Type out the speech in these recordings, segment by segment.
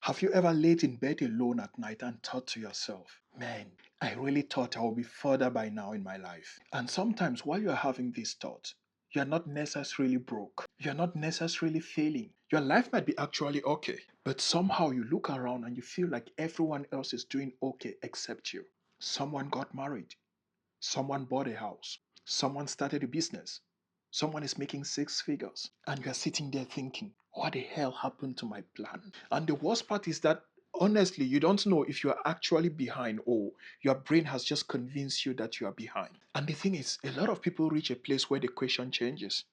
Have you ever laid in bed alone at night and thought to yourself, man, I really thought I would be further by now in my life? And sometimes while you're having this thought, you're not necessarily broke. You're not necessarily failing. Your life might be actually okay. But somehow you look around and you feel like everyone else is doing okay except you. Someone got married. Someone bought a house. Someone started a business. Someone is making six figures. And you're sitting there thinking, what the hell happened to my plan? And the worst part is that honestly, you don't know if you are actually behind or your brain has just convinced you that you are behind. And the thing is, a lot of people reach a place where the question changes.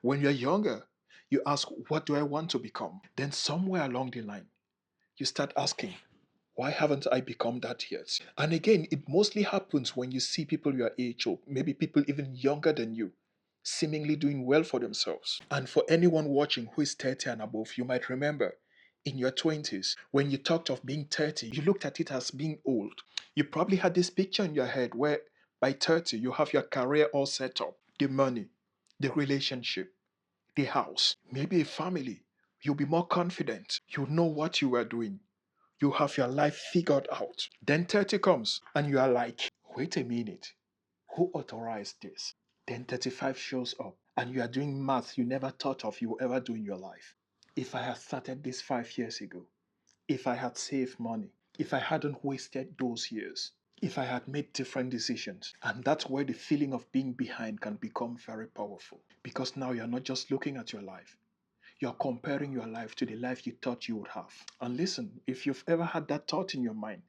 When you're younger, you ask, what do I want to become? Then somewhere along the line, you start asking, why haven't I become that yet? And again, it mostly happens when you see people your age or maybe people even younger than you seemingly doing well for themselves. And for anyone watching who is 30 and above, you might remember in your 20s, when you talked of being 30, you looked at it as being old. You probably had this picture in your head where by 30, you have your career all set up, the money, the relationship, the house, maybe a family. You'll be more confident. You know what you are doing. You have your life figured out. Then 30 comes and you are like, wait a minute, who authorized this? Then 35 shows up and you are doing math you never thought of you will ever do in your life. If I had started this 5 years ago, if I had saved money, if I hadn't wasted those years, if I had made different decisions. And that's where the feeling of being behind can become very powerful. Because now you're not just looking at your life, you're comparing your life to the life you thought you would have. And listen, if you've ever had that thought in your mind,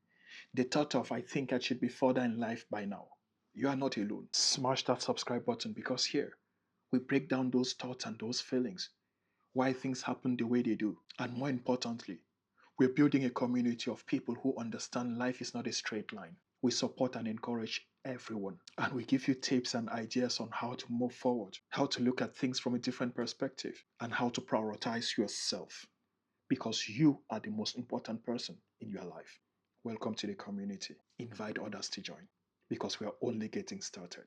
the thought of, I think I should be further in life by now, you are not alone. Smash that subscribe button because here, we break down those thoughts and those feelings, why things happen the way they do. And more importantly, we're building a community of people who understand life is not a straight line. We support and encourage everyone. And we give you tips and ideas on how to move forward, how to look at things from a different perspective, and how to prioritize yourself. Because you are the most important person in your life. Welcome to the community. Invite others to join because we are only getting started.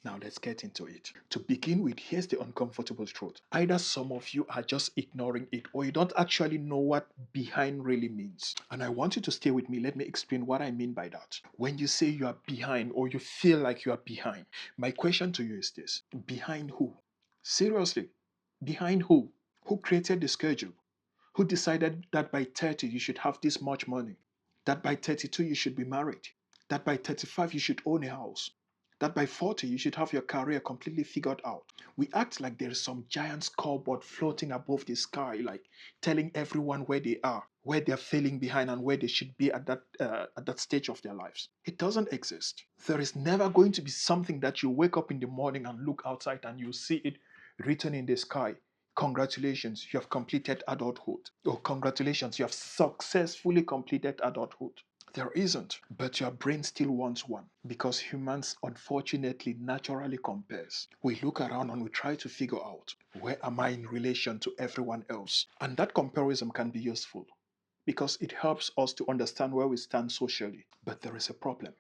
Now let's get into it. To begin with, here's the uncomfortable truth. Either some of you are just ignoring it or you don't actually know what behind really means. And I want you to stay with me. Let me explain what I mean by that. When you say you are behind or you feel like you are behind, my question to you is this. Behind who? Seriously, behind who? Who created the schedule? Who decided that by 30 you should have this much money? That by 32 you should be married? That by 35 you should own a house? That by 40 you should have your career completely figured out? We act like there is some giant scoreboard floating above the sky, like telling everyone where they are, where they're failing behind, and where they should be at that stage of their lives. It doesn't exist. There is never going to be something that you wake up in the morning and look outside and you see it written in the sky. Congratulations, you have completed adulthood. Or congratulations, you have successfully completed adulthood. There isn't, but your brain still wants one because humans unfortunately naturally compares. We look around and we try to figure out where am I in relation to everyone else. And that comparison can be useful because it helps us to understand where we stand socially. But there is a problem.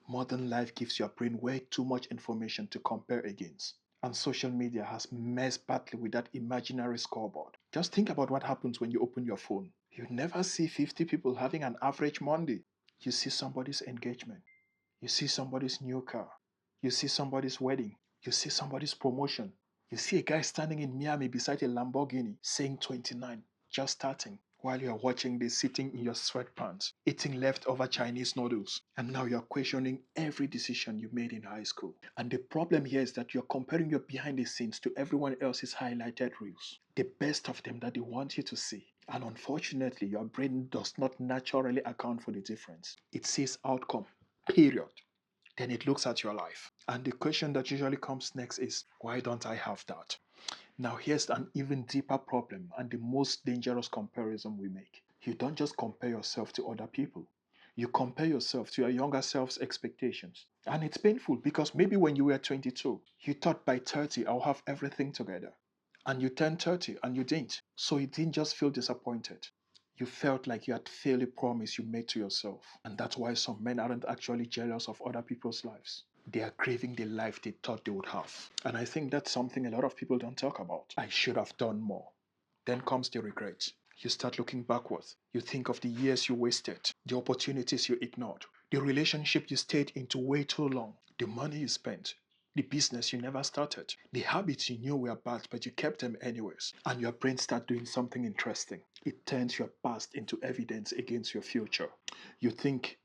Modern life gives your brain way too much information to compare against. And social media has messed badly with that imaginary scoreboard. Just think about what happens when you open your phone. You never see 50 people having an average Monday. You see somebody's engagement. You see somebody's new car. You see somebody's wedding. You see somebody's promotion. You see a guy standing in Miami beside a Lamborghini saying 29, just starting, while you're watching this sitting in your sweatpants, eating leftover Chinese noodles. And now you're questioning every decision you made in high school. And the problem here is that you're comparing your behind the scenes to everyone else's highlighted reels, the best of them that they want you to see. And unfortunately, your brain does not naturally account for the difference. It sees outcome, period. Then it looks at your life. And the question that usually comes next is, why don't I have that? Now, here's an even deeper problem and the most dangerous comparison we make. You don't just compare yourself to other people. You compare yourself to your younger self's expectations. And it's painful because maybe when you were 22, you thought by 30, I'll have everything together. And you turned 30 and you didn't. So you didn't just feel disappointed. You felt like you had failed a promise you made to yourself. And that's why some men aren't actually jealous of other people's lives. They are craving the life they thought they would have. And I think that's something a lot of people don't talk about. I should have done more. Then comes the regret. You start looking backwards. You think of the years you wasted, the opportunities you ignored, the relationship you stayed into way too long, the money you spent, the business you never started, the habits you knew were bad but you kept them anyways, and your brain starts doing something interesting. It turns your past into evidence against your future. You think,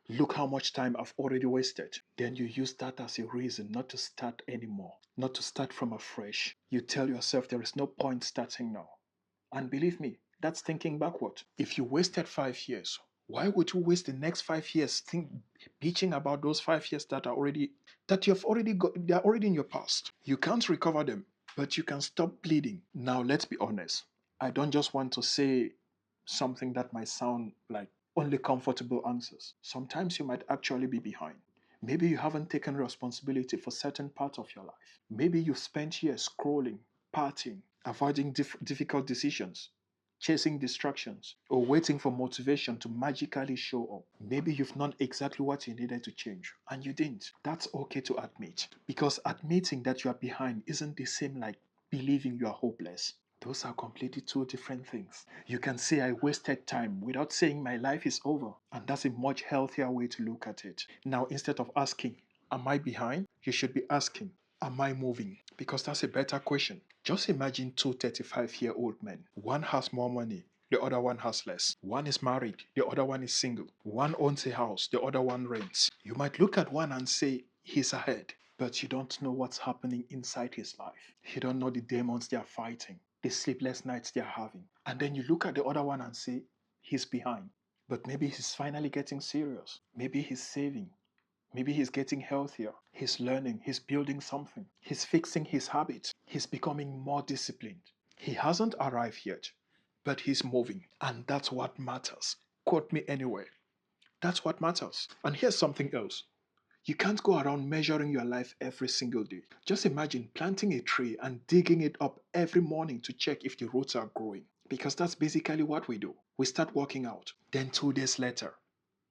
look how much time I've already wasted. Then you use that as a reason not to start anymore, not to start from afresh. You tell yourself there is no point starting now. And believe me, that's thinking backward. If you wasted 5 years, why would you waste the next 5 years bitching about those 5 years that you've already got, they're already in your past. You can't recover them, but you can stop bleeding. Now let's be honest. I don't just want to say something that might sound like only comfortable answers. Sometimes you might actually be behind. Maybe you haven't taken responsibility for certain parts of your life. Maybe you've spent years scrolling, partying, avoiding difficult decisions, chasing distractions, or waiting for motivation to magically show up. Maybe you've known exactly what you needed to change, and you didn't. That's okay to admit, because admitting that you are behind isn't the same like believing you are hopeless. Those are completely two different things. You can say I wasted time without saying my life is over, and that's a much healthier way to look at it. Now, instead of asking, am I behind? You should be asking, am I moving? Because that's a better question. Just imagine two 35-year-old men. One has more money, the other one has less. One is married, the other one is single. One owns a house, the other one rents. You might look at one and say, he's ahead, but you don't know what's happening inside his life. You don't know the demons they are fighting, the sleepless nights they are having. And then you look at the other one and say, he's behind. But maybe he's finally getting serious. Maybe he's saving. Maybe he's getting healthier. He's learning. He's building something. He's fixing his habits. He's becoming more disciplined. He hasn't arrived yet, but he's moving. And that's what matters. Quote me anywhere. That's what matters. And here's something else. You can't go around measuring your life every single day. Just imagine planting a tree and digging it up every morning to check if the roots are growing. Because that's basically what we do. We start working out. Then 2 days later,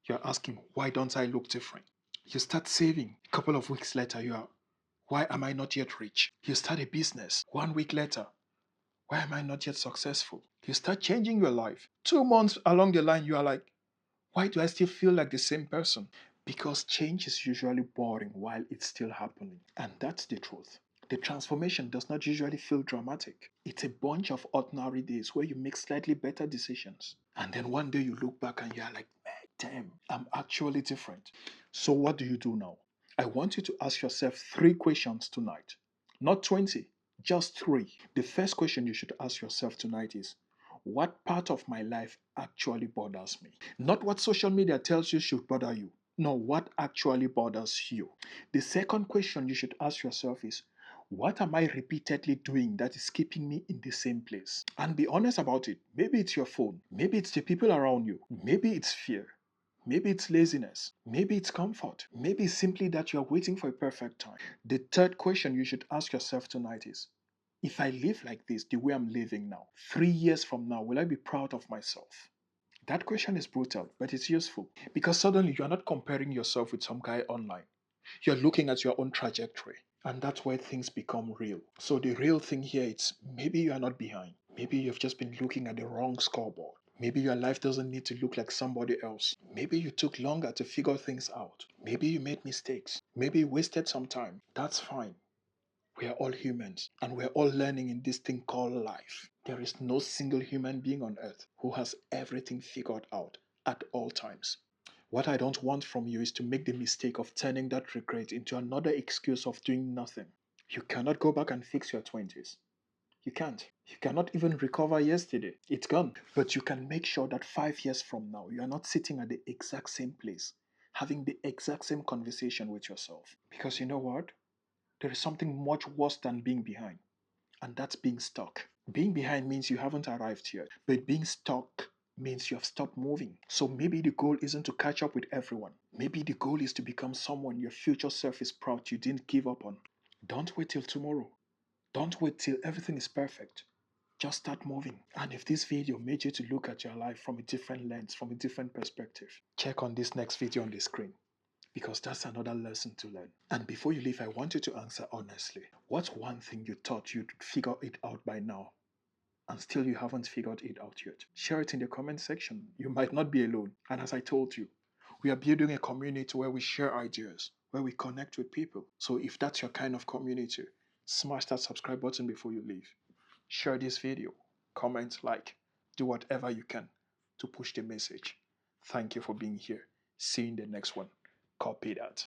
you're asking, why don't I look different? You start saving. A couple of weeks later, you are, why am I not yet rich? You start a business. 1 week later, why am I not yet successful? You start changing your life. 2 months along the line, you are like, why do I still feel like the same person? Because change is usually boring while it's still happening. And that's the truth. The transformation does not usually feel dramatic. It's a bunch of ordinary days where you make slightly better decisions. And then one day you look back and you're like, man, damn, I'm actually different. So what do you do now? I want you to ask yourself 3 questions tonight. Not 20, just 3. The first question you should ask yourself tonight is, what part of my life actually bothers me? Not what social media tells you should bother you. No, what actually bothers you? The second question you should ask yourself is, what am I repeatedly doing that is keeping me in the same place? And be honest about it. Maybe it's your phone. Maybe it's the people around you. Maybe it's fear. Maybe it's laziness. Maybe it's comfort. Maybe it's simply that you're waiting for a perfect time. The third question you should ask yourself tonight is, if I live like this, the way I'm living now, 3 years from now, will I be proud of myself? That question is brutal, but it's useful because suddenly you're not comparing yourself with some guy online. You're looking at your own trajectory, and that's where things become real. So, the real thing here is maybe you are not behind. Maybe you've just been looking at the wrong scoreboard. Maybe your life doesn't need to look like somebody else. Maybe you took longer to figure things out. Maybe you made mistakes. Maybe you wasted some time. That's fine. We are all humans and we're all learning in this thing called life. There is no single human being on earth who has everything figured out at all times. What I don't want from you is to make the mistake of turning that regret into another excuse of doing nothing. You cannot go back and fix your 20s. You can't. You cannot even recover yesterday. It's gone. But you can make sure that 5 years from now, you are not sitting at the exact same place, having the exact same conversation with yourself. Because you know what? There is something much worse than being behind, and that's being stuck. Being behind means you haven't arrived yet, but being stuck means you have stopped moving. So maybe the goal isn't to catch up with everyone. Maybe the goal is to become someone your future self is proud you didn't give up on. Don't wait till tomorrow. Don't wait till everything is perfect. Just start moving. And if this video made you to look at your life from a different lens, from a different perspective, check on this next video on the screen, because that's another lesson to learn. And before you leave, I want you to answer honestly. What's one thing you thought you'd figure it out by now, and still you haven't figured it out yet. Share it in the comment section. You might not be alone. And as I told you, we are building a community where we share ideas, where we connect with people. So if that's your kind of community, smash that subscribe button before you leave. Share this video, comment, like, do whatever you can to push the message. Thank you for being here. See you in the next one. Copy that.